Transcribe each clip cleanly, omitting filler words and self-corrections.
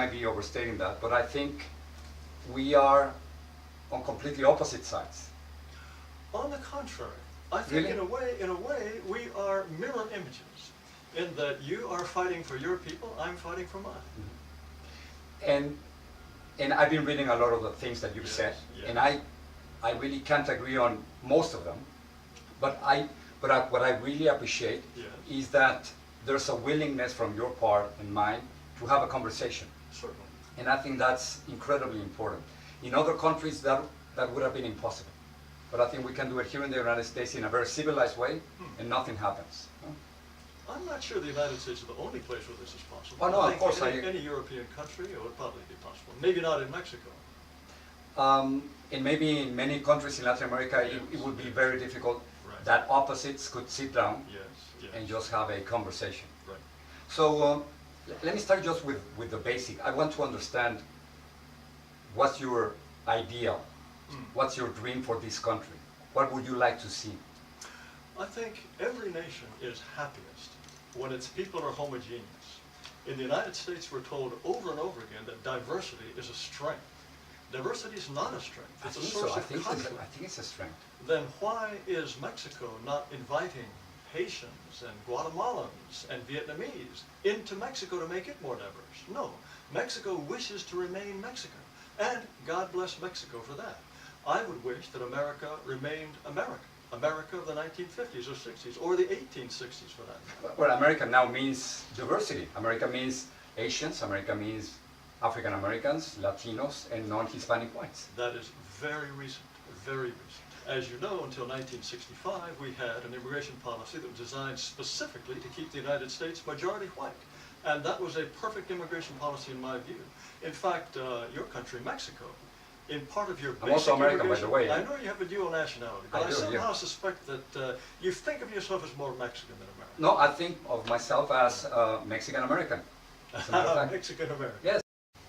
might be overstating that, but I think we are on completely opposite sides. On the contrary, I think Really? in a way, we are mirror images, in that you are fighting for your people, I'm fighting for mine. And I've been reading a lot of the things that you've Yes, said, yes. and I really can't agree on most of them, but what I really appreciate Yes. is that there's a willingness from your part and mine to have a conversation. Certainly. And I think that's incredibly important. In other countries, that would have been impossible. But I think we can do it here in the United States in a very civilized way, and nothing happens. I'm not sure the United States is the only place where this is possible. Oh, no, I of think course, any European country, it would probably be possible. Maybe not in Mexico. And maybe in many countries in Latin America, it would be very difficult Right. that opposites could sit down Yes, yes. and just have a conversation. Right. So let me start just with the basic. I want to understand what's your ideal, what's your dream for this country? What would you like to see? I think every nation is happiest when its people are homogeneous. In the United States, we're told over and over again that diversity is a strength. Diversity is not a strength. It's a source of conflict. I think it's a strength. Then why is Mexico not inviting Haitians and Guatemalans and Vietnamese into Mexico to make it more diverse? No, Mexico wishes to remain Mexican, and God bless Mexico for that. I would wish that America remained America, America of the 1950s or 60s, or the 1860s for that matter. Well, America now means diversity. America means Asians, America means African Americans, Latinos, and non-Hispanic whites. That is very recent, very recent. As you know, until 1965, we had an immigration policy that was designed specifically to keep the United States majority white. And that was a perfect immigration policy in my view. In fact, your country, Mexico, in part of your I'm also American, by the way. I know you have a dual nationality, but I do, somehow suspect that you think of yourself as more Mexican than American. No, I think of myself as Mexican American. As a matter of fact. Mexican American. Yes.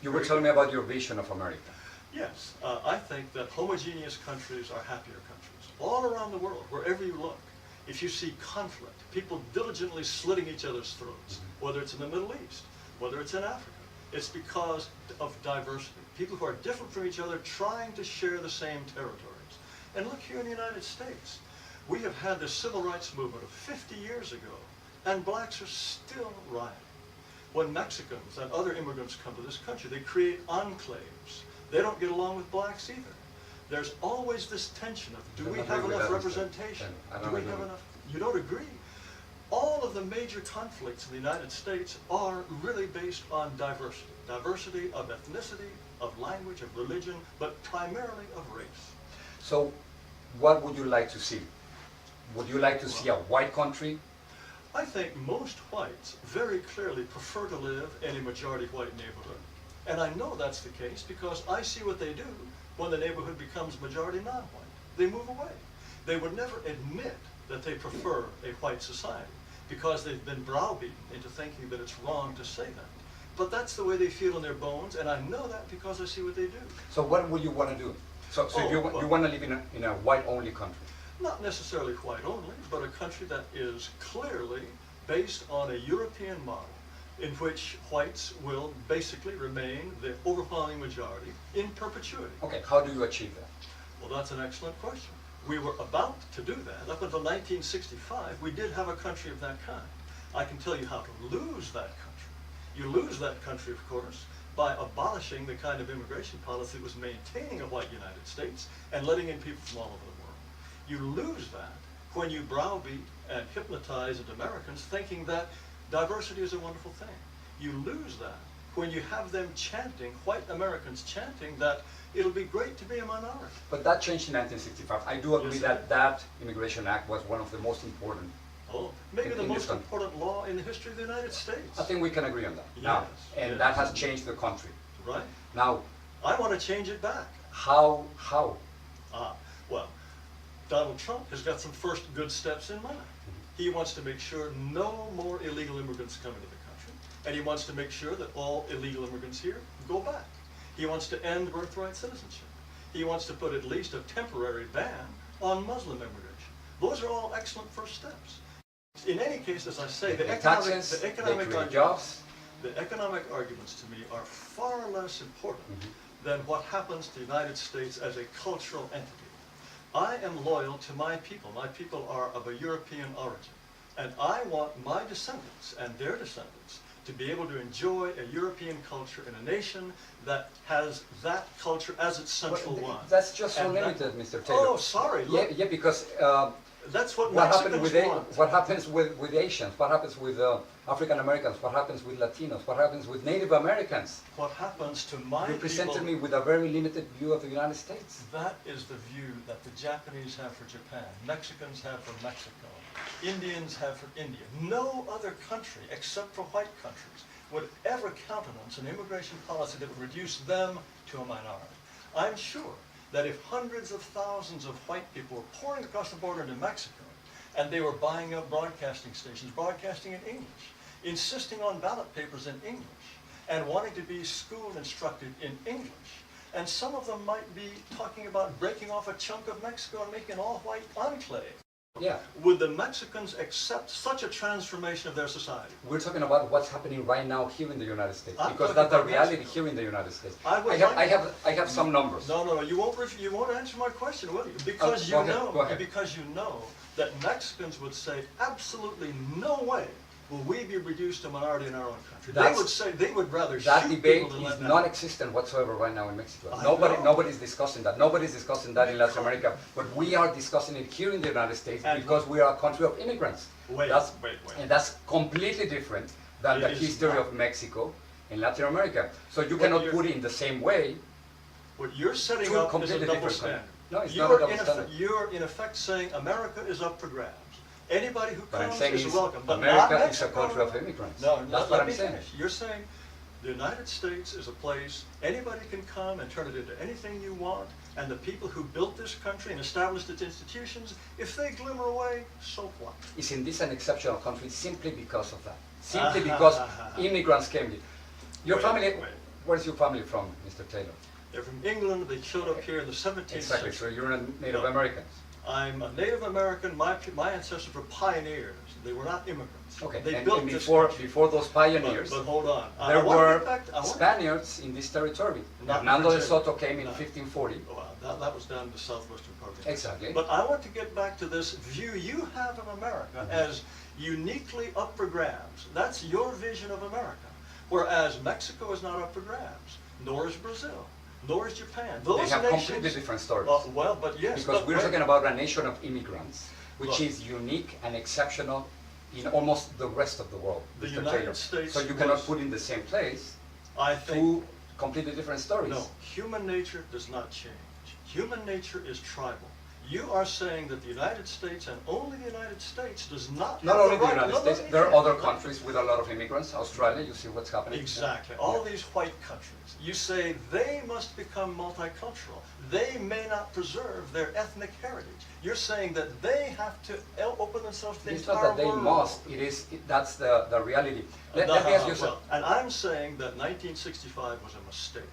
You were telling me about your vision of America. Yes, I think that homogeneous countries are happier countries. All around the world, wherever you look, if you see conflict, people diligently slitting each other's throats, whether it's in the Middle East, whether it's in Africa, it's because of diversity. People who are different from each other trying to share the same territories. And look here in the United States. We have had the civil rights movement of 50 years ago, and blacks are still rioting. When Mexicans and other immigrants come to this country, they create enclaves. They don't get along with blacks either. There's always this tension of, do we have enough representation? Do we have enough? You don't agree? All of the major conflicts in the United States are really based on diversity. Diversity of ethnicity, of language, of religion, but primarily of race. So, what would you like to see? Would you like to see a white country? I think most whites very clearly prefer to live in a majority white neighborhood. And I know that's the case because I see what they do when the neighborhood becomes majority non-white. They move away. They would never admit that they prefer a white society because they've been browbeaten into thinking that it's wrong to say that. But that's the way they feel in their bones, and I know that because I see what they do. So what would you want to do? So you want to live in a white-only country? Not necessarily white only, but a country that is clearly based on a European model in which whites will basically remain the overwhelming majority in perpetuity. Okay, how do you achieve that? Well, that's an excellent question. We were about to do that. Up until 1965, we did have a country of that kind. I can tell you how to lose that country. You lose that country, of course, by abolishing the kind of immigration policy that was maintaining a white United States and letting in people from all over the world. You lose that when you browbeat and hypnotize into Americans thinking that diversity is a wonderful thing. You lose that when you have them chanting, white Americans chanting that it'll be great to be a minority. But that changed in 1965. I do agree Yes, that Immigration Act was one of the most important. Oh, maybe the in this most country. important law in the history of the United States. I think we can agree on that. Yes, Now, and yes. that has changed the country. Right? Now, I want to change it back. how? Well, Donald Trump has got some first good steps in mind. He wants to make sure no more illegal immigrants come into the country, and he wants to make sure that all illegal immigrants here go back. He wants to end birthright citizenship. He wants to put at least a temporary ban on Muslim immigration. Those are all excellent first steps. In any case, as I say, the taxes, economic they create jobs. the economic arguments to me are far less important than what happens to the United States as a cultural entity. I am loyal to my people. My people are of a European origin. And I want my descendants and their descendants to be able to enjoy a European culture in a nation that has that culture as its central one. That's just so And that- limited, Mr. Taylor. Oh, sorry. Yeah, Look, yeah, because that's what what Mexicans happens with want. what happens with Asians? What happens with African Americans? What happens with Latinos? What happens with Native Americans? What happens to my You presented people, me with a very limited view of the United States. that is the view that the Japanese have for Japan, Mexicans have for Mexico, Indians have for India. No other country, except for white countries, would ever countenance an immigration policy that would reduce them to a minority. I'm sure that if hundreds of thousands of white people were pouring across the border into Mexico, and they were buying up broadcasting stations, broadcasting in English, insisting on ballot papers in English, and wanting to be school instructed in English, and some of them might be talking about breaking off a chunk of Mexico and making an all-white enclave. Yeah, Would the Mexicans accept such a transformation of their society? we're talking about what's happening right now here in the United States, I'm because talking that's the about reality Mexico. here in the United States. I would I have some numbers. No, you won't answer my question, will you? Because go ahead, go ahead. because you know that Mexicans would say, absolutely no way will we be reduced to minority in our own country. That's- They would say they would rather That shoot debate people than is let them. non-existent whatsoever right now in Mexico. I know. Nobody's discussing that. Nobody's discussing that in Latin Because- America. But we are discussing it here in the United States And- because we are a country of immigrants. Wait. And that's completely different than It the is history not. of Mexico in Latin America. So you What cannot you're- put it in the same way. What you're setting Two up is a completely double different standard. No, it's You're not a double in standard. You're in effect saying America is up for grabs. Anybody who But I'm comes saying is is welcome, but not America is a Mexico. country of immigrants. No, That's let what I'm me saying. finish. You're saying the United States is a place anybody can come and turn it into anything you want, and the people who built this country and established its institutions, if they glimmer away, so what? Isn't this an exceptional country simply because of that? Simply because immigrants came here. Your Wait, family, wait. where's your family from, Mr. Taylor? They're from England. They showed up here in the 17th Exactly, so century. you're a Native No. American. I'm a Native American. My ancestors were pioneers. They were not immigrants. Okay, They and built this before, country. before those pioneers, But hold on. there were I want Spaniards in this territory. Not Hernando de Virginia. Soto came in No. 1540. that was down in the southwestern part of the Exactly. But I want to get back to this view you have of America as uniquely up for grabs. That's your vision of America. Whereas Mexico is not up for grabs, nor is Brazil, nor is Japan. They Those have nations, completely different stories. well, but yes, Because but we're wait. talking about a nation of immigrants, which Look. is unique and exceptional in almost the rest of the world, The Mr. United Taylor. States So you cannot was- put in the same place I think two completely different stories. no, human nature does not change. Human nature is tribal. You are saying that the United States and only the United States does not Not have only the right- United no, States, let me there are finish. other countries with a lot of immigrants. Australia, you see what's happening. Exactly. All these white countries. You say they must become multicultural. They may not preserve their ethnic heritage. You're saying that they have to open themselves to the It's entire not that they world. must, that's the reality. Let me ask you something. And I'm saying that 1965 was a mistake.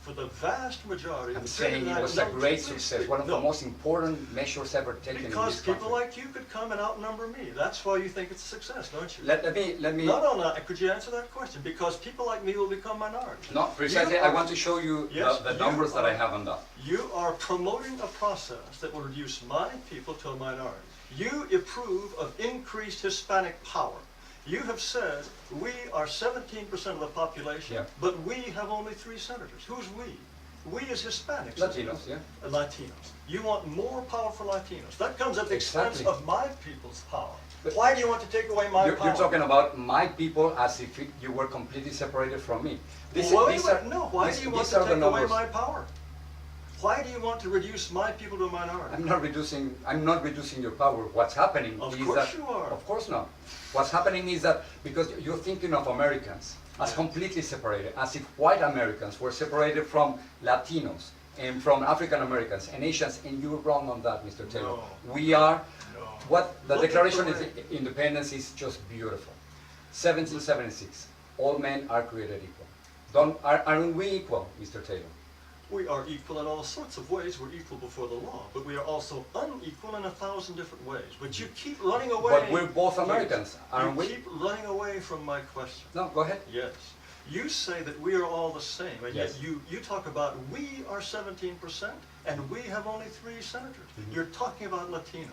For the vast majority I'm of the saying it was a great success, one of the most important measures ever taken in Because this people country. like you could come and outnumber me. That's why you think it's a success, don't you? Let me. No. Could you answer that question? Because people like me will become minorities. No, precisely. You I are- want to show you Yes, the you numbers that I are- have on that. You are promoting a process that will reduce my people to a minority. You approve of increased Hispanic power. You have said we are 17% of the population, Yeah. but we have only 3 senators. Who's we? We as Hispanics. Latinos, yeah. Latinos. You want more power for Latinos. That comes at the expense Exactly. of my people's power. But- Why do you want to take away my power? You're talking about my people as if you were completely separated from me. Why do you want to take away my power? Why do you want to reduce my people to a minority? I'm not reducing your power. What's happening Of is course that you are. Of course not. What's happening is that because you're thinking of Americans as completely separated, as if white Americans were separated from Latinos and from African Americans and Asians, and you're wrong on that, Mr. Taylor. No. We are No. what the Look at Declaration the of way- Independence is just beautiful. 1776. All men are created equal. Aren't we equal, Mr. Taylor? We are equal in all sorts of ways. We're equal before the law, but we are also unequal in 1,000 different ways. But you keep running away. But we're both Americans, aren't we? You keep running away from my question. No, go ahead. Yes. You say that we are all the same, and Yes. yet you talk about we are 17%, and we have only 3 senators. You're talking about Latinos.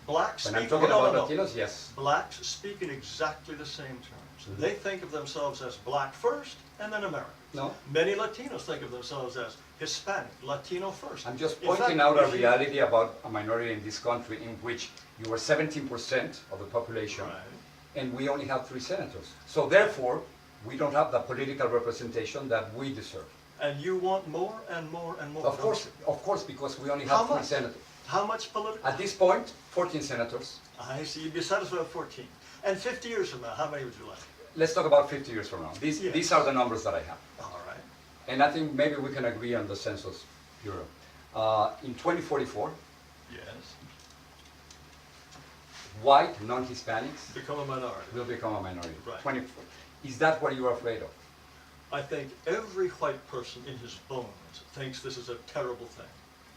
Blacks When I'm speak, talking no, about no, no. Latinos, yes. Blacks speak in exactly the same terms. They think of themselves as black first, and then Americans. No. Many Latinos think of themselves as Hispanic, Latino first. I'm just In fact, pointing out a if you- reality about a minority in this country in which you are 17% of the population, Right. and we only have 3 senators. So therefore, we don't have the political representation that we deserve. And you want more and more and more. Of don't course, because we only How have 3 much? senators. you? How much political? At this point, 14 senators. I see. You'd be satisfied with 14. And 50 years from now, how many would you like? Let's talk about 50 years from now. Yes. These are the numbers that I have. All right. And I think maybe we can agree on the Census Bureau. In 2044, Yes. white non-Hispanics Become a minority. will become a minority. Right. 24. Is that what you are afraid of? I think every white person in his bones thinks this is a terrible thing.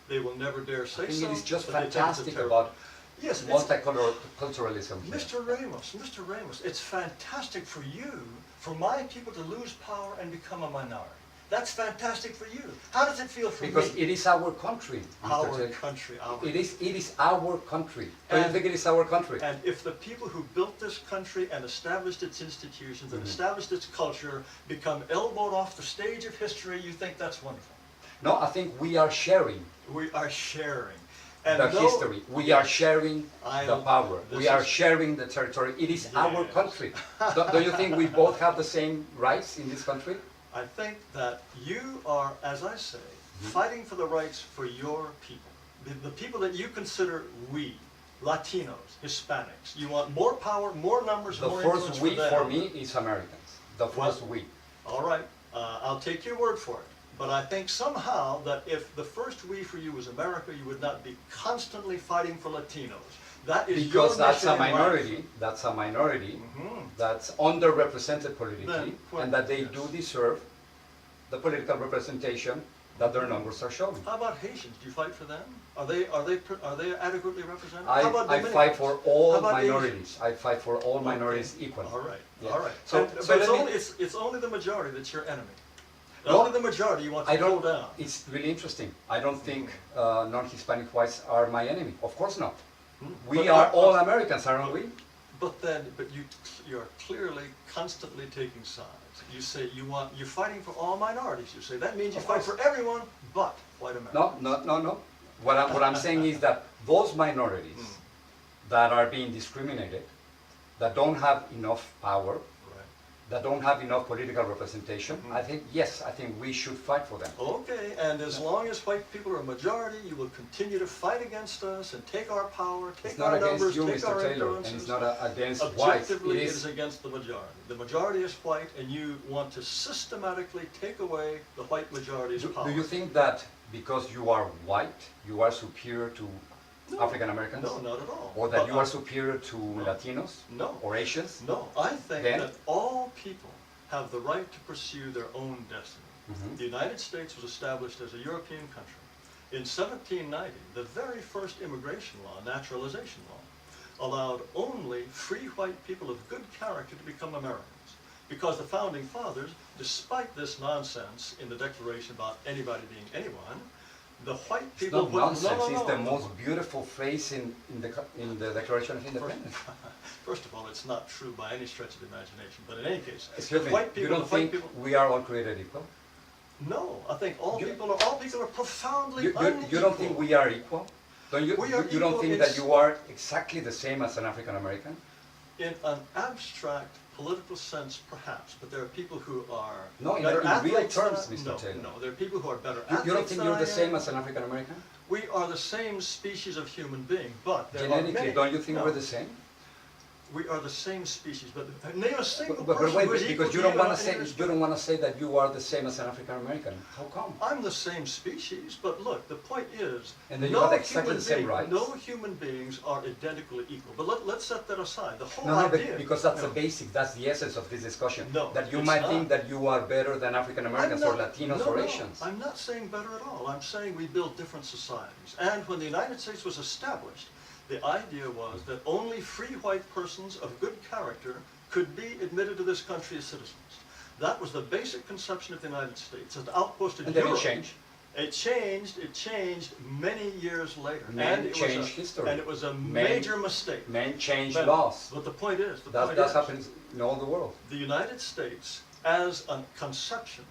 They will never dare say I think so. it is just but they think it's a fantastic terrible about thing. Yes, it's, multiculturalism. here. Mr. Ramos, it's fantastic for you, for my people to lose power and become a minority. That's fantastic for you. How does it feel for Because me? it is our country, Mr. Our Taylor. country, It is our country. Don't you And- think it is our country? And if the people who built this country and established its institutions and established its culture become elbowed off the stage of history, you think that's wonderful. No, I think we are sharing We are sharing. And the no- history. We are sharing I the don't- power. this We are is- sharing the territory. It is our Yes. country. Don't you think we both have the same rights in this country? I think that you are, as I say, fighting for the rights for your people. The people that you consider we, Latinos, Hispanics. You want more power, more numbers, The more first influence we them. for me is Americans. The first we. All right, I'll take your word for it. But I think somehow that if the first we for you was America, you would not be constantly fighting for Latinos. That is Because your that's mission a in life. minority. That's a minority. Mhm. That's underrepresented politically, Then, well, and that they yes. do deserve the political representation that their numbers are showing. How about Haitians? Do you fight for them? Are they adequately represented? How I about fight Dominicans? for How all about minorities. I fight for all minorities Okay. equally. All right, Yeah. all right. So- And- so but it's let me- only, it's only the majority that's your enemy. No, Only the majority you want to I pull don't. down. It's really interesting. I don't think non-Hispanic whites are my enemy. Of course not. We But- are all Americans, aren't we? But you're clearly constantly taking sides. You say you're fighting for all minorities. You say that means you Of fight course. for everyone but white Americans. No. What I'm saying is that those minorities that are being discriminated, that don't have enough power, Right. that don't have enough political representation, I think we should fight for them. Okay, and as long as white people are a majority, you will continue to fight against us and take our power, It's take not our against numbers, you, take Mr. our Taylor, influences. and it's not against whites. It Objectively, it is is against the majority. The majority is white, and you want to systematically take away the white majority's power. Do you think that because you are white, you are superior to No. African Americans? No, not at all. Or that But you are superior to Latinos? No. Or Asians? No, I think Then? that all people have the right to pursue their own destiny. Mhm. The United States was established as a European country. In 1790, the very first immigration law, naturalization law, allowed only free white people of good character to become Americans. Because the founding fathers, despite this nonsense in the Declaration about anybody being anyone, the white It's people not would- nonsense. No, no, It's the no. most beautiful phrase in the Declaration of Independence. First of all, it's not true by any stretch of the imagination, but in any case, Excuse me, white you people, don't the white think people, we are all created equal? no, I think all You- people are profoundly You don't think unequal. we are equal? Don't you? We are You don't equal think in that s- you are exactly the same as an African American? In an abstract political sense, perhaps, but there are people who are No, in better real athletes than terms, I- Mr. No, Taylor. no, there are people who are better You athletes don't think than you're I the same am. as an African American? We are the same species of human being, but there are Genetically, many. don't you think No, we're the same? We are the same species, but name a single But person wait, who is because equal you to don't you want in to any say respect. that you are the same as an African American. How come? I'm the same species, but look, the point is, And then you have exactly the same rights. no human beings are identically equal. But let's set that aside. The whole No, idea. because that's No. the basic, that's the essence of this discussion. No, that you it's might not. think that you are better than African Americans or Latinos or Asians. I'm not saying better at all. I'm saying we build different societies. And when the United States was established, the idea was that only free white persons of good character could be admitted to this country as citizens. That was the basic conception of the United States. As an outpost of And then Europe. it changed. It changed many years later. Men and it changed was a, history. And it was a Men- major mistake. Men changed But- laws. But the point is, That happens in all the world. the United States, as a conception,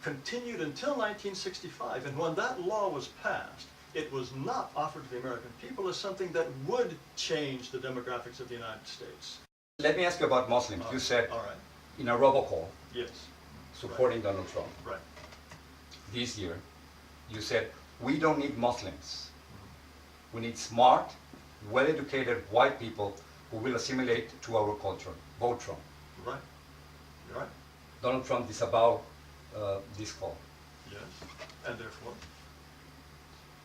continued until 1965, and when that law was passed, it was not offered to the American people as something that would change the demographics of the United States. Let me ask you about Muslims. You said All right, in a robocall yes, supporting Donald Trump right. this year, you said, we don't need Muslims. We need smart, well-educated white people who will assimilate to our culture. Vote Trump. Right, you're right, Donald Trump disavowed this call. yes, and therefore,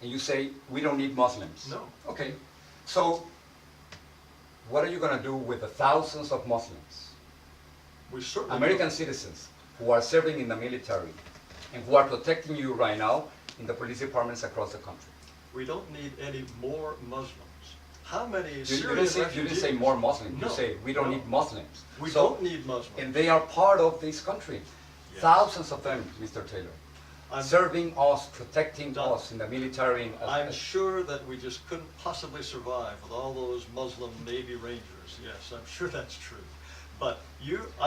And you say, we don't need Muslims. no. Okay, so what are you going to do with the thousands of Muslims, We certainly American citizens, who are serving in the military and who are protecting you right now in the police departments across the country? we don't need any more Muslims. How many You Syrian didn't say refugees? more Muslims. No, You say, we don't no. need Muslims. We So- don't need Muslims. And they are part of this country. Yes. Thousands of them, Mr. Taylor, I'm- serving us, protecting Don, us in the military. I'm sure that we just couldn't possibly survive with all those Muslim Navy Rangers. Yes, I'm sure that's true. But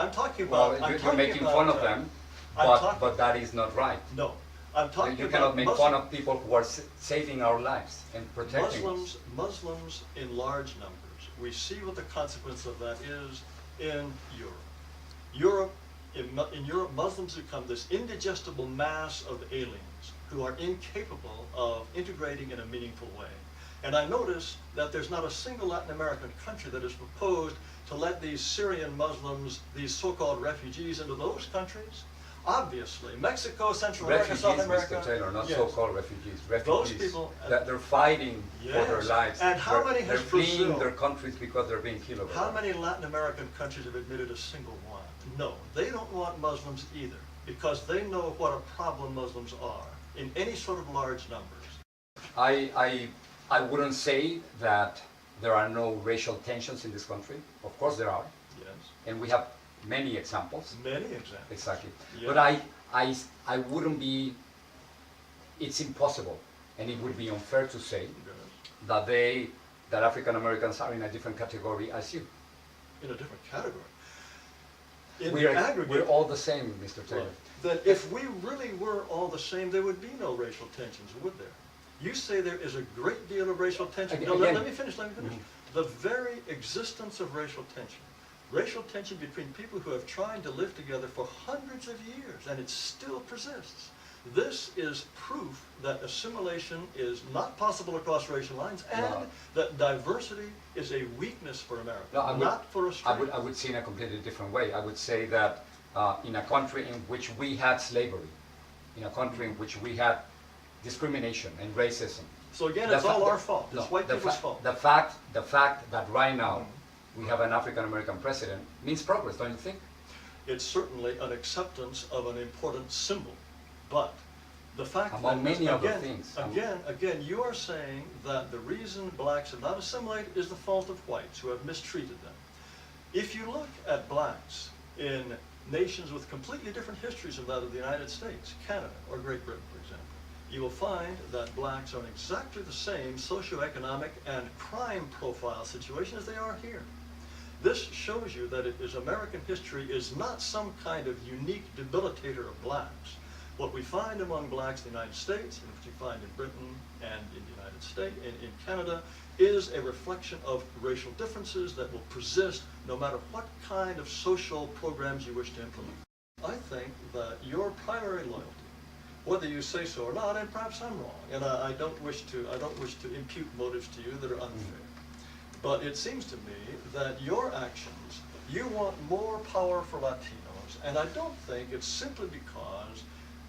I'm talking Well, about. I'm you're talking making about, fun of them, I'm talking- but that is not right. No, I'm talking You about cannot make Muslim- fun of people who are saving our lives and protecting us. Muslims in large numbers. We see what the consequence of that is in Europe. In Europe, Muslims become this indigestible mass of aliens who are incapable of integrating in a meaningful way. And I notice that there's not a single Latin American country that has proposed to let these Syrian Muslims, these so-called refugees, into those countries. Obviously, Mexico, Central America, Refugees, South America. Mr. Taylor, not yes. so-called refugees. Those Refugees people- that they're fighting for their Yes. lives. And how many They're has fleeing Brazil? their countries because they're being killed over How there. many Latin American countries have admitted a single one? No, they don't want Muslims either, because they know what a problem Muslims are in any sort of large numbers. I wouldn't say that there are no racial tensions in this country. Of course there are, Yes, and we have many examples. many examples. Exactly. Yeah. But I wouldn't be, it's impossible, and it would be unfair to say Yes. that African Americans are in a different category as you. In a different category. In We're, the aggregate, we're all the same, Mr. Taylor. that if we really were all the same, there would be no racial tensions, would there? You say there is a great deal of racial tension. No, Again- let me finish. The very existence of racial tension between people who have tried to live together for hundreds of years, and it still persists. This is proof that assimilation is not possible across racial lines, and No. that diversity is a weakness for America, No, I would- not for a strength. I would see in a completely different way. I would say that in a country in which we had slavery, in a country in which we had discrimination and racism. So again, the it's all fa- our fault. no, It's white the people's fa- fault. The fact that right now we have an African American president means progress, don't you think? It's certainly an acceptance of an important symbol, but the fact Among that, many other again, things. again, you are saying that the reason blacks have not assimilated is the fault of whites who have mistreated them. If you look at blacks in nations with completely different histories than that of the United States, Canada, or Great Britain, for example, you will find that blacks are in exactly the same socioeconomic and crime profile situation as they are here. This shows you that it is American history is not some kind of unique debilitator of blacks. What we find among blacks in the United States, and what you find in Britain and in the United States and in Canada, is a reflection of racial differences that will persist no matter what kind of social programs you wish to implement. I think that your primary loyalty, whether you say so or not, and perhaps I'm wrong, and I don't wish to impute motives to you that are unfair. But it seems to me that your actions, you want more power for Latinos, and I don't think it's simply because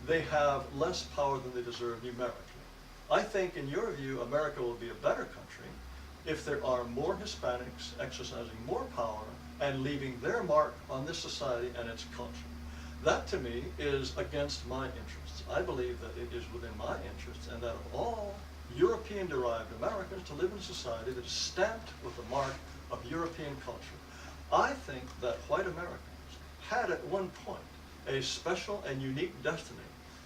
they have less power than they deserve numerically. I think, in your view, America will be a better country if there are more Hispanics exercising more power and leaving their mark on this society and its culture. That, to me, is against my interests. I believe that it is within my interests and that of all European-derived Americans to live in a society that is stamped with the mark of European culture. I think that white Americans had at one point a special and unique destiny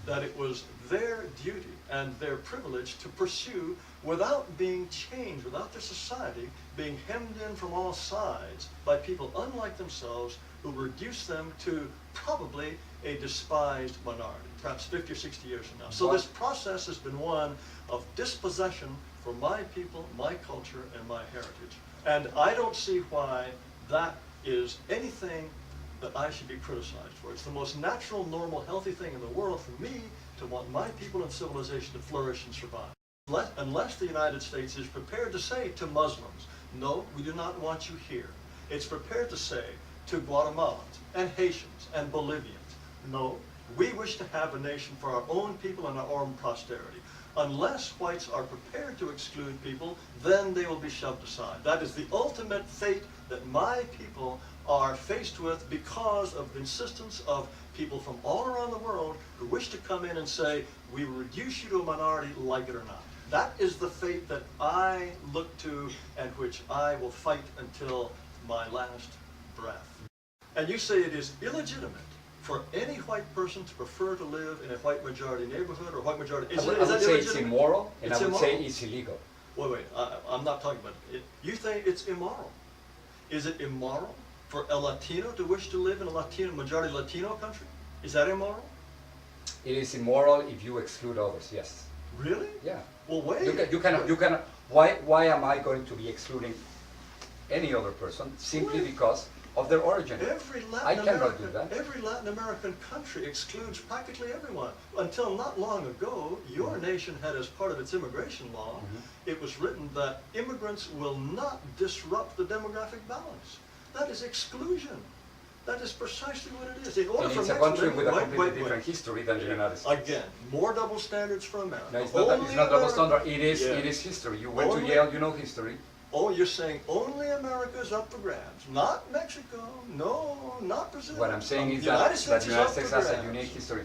that it was their duty and their privilege to pursue without being changed, without their society being hemmed in from all sides by people unlike themselves who reduce them to probably a despised minority, perhaps 50 or 60 years from now. So this process has been one of dispossession for my people, my culture, and my heritage. And I don't see why that is anything that I should be criticized for. It's the most natural, normal, healthy thing in the world for me to want my people and civilization to flourish and survive. Unless the United States is prepared to say to Muslims, no, we do not want you here. It's prepared to say to Guatemalans and Haitians and Bolivians, no, we wish to have a nation for our own people and our own posterity. Unless whites are prepared to exclude people, then they will be shoved aside. That is the ultimate fate that my people are faced with because of the insistence of people from all around the world who wish to come in and say, we will reduce you to a minority, like it or not. That is the fate that I look to and which I will fight until my last breath. And you say it is illegitimate for any white person to prefer to live in a white majority neighborhood or white majority. I would say it's immoral, and It's I would immoral? say it's illegal. Wait, I'm not talking about it. You think it's immoral. Is it immoral for a Latino to wish to live in a majority Latino country? Is that immoral? It is immoral if you exclude others, yes. Really? Yeah. Well, wait. You cannot, why am I going to be excluding any other person simply Wait. because of their origin? I cannot do that. Every Latin American country excludes practically everyone. Until not long ago, your nation had as part of its immigration law, it was written that immigrants will not disrupt the demographic balance. That is exclusion. That is precisely what it is. In order And for it's a Mexico- country with a wait, completely wait, different wait. history than the United States. Again, more double standards for America. No, it's Only not double America- standard. It is, Yeah. it is history. You went to Only- Yale, you know history. Oh, you're saying only America is up for grabs, not Mexico, no, not Brazil. What I'm saying is The United that States the is United up States for has a grabs. unique history.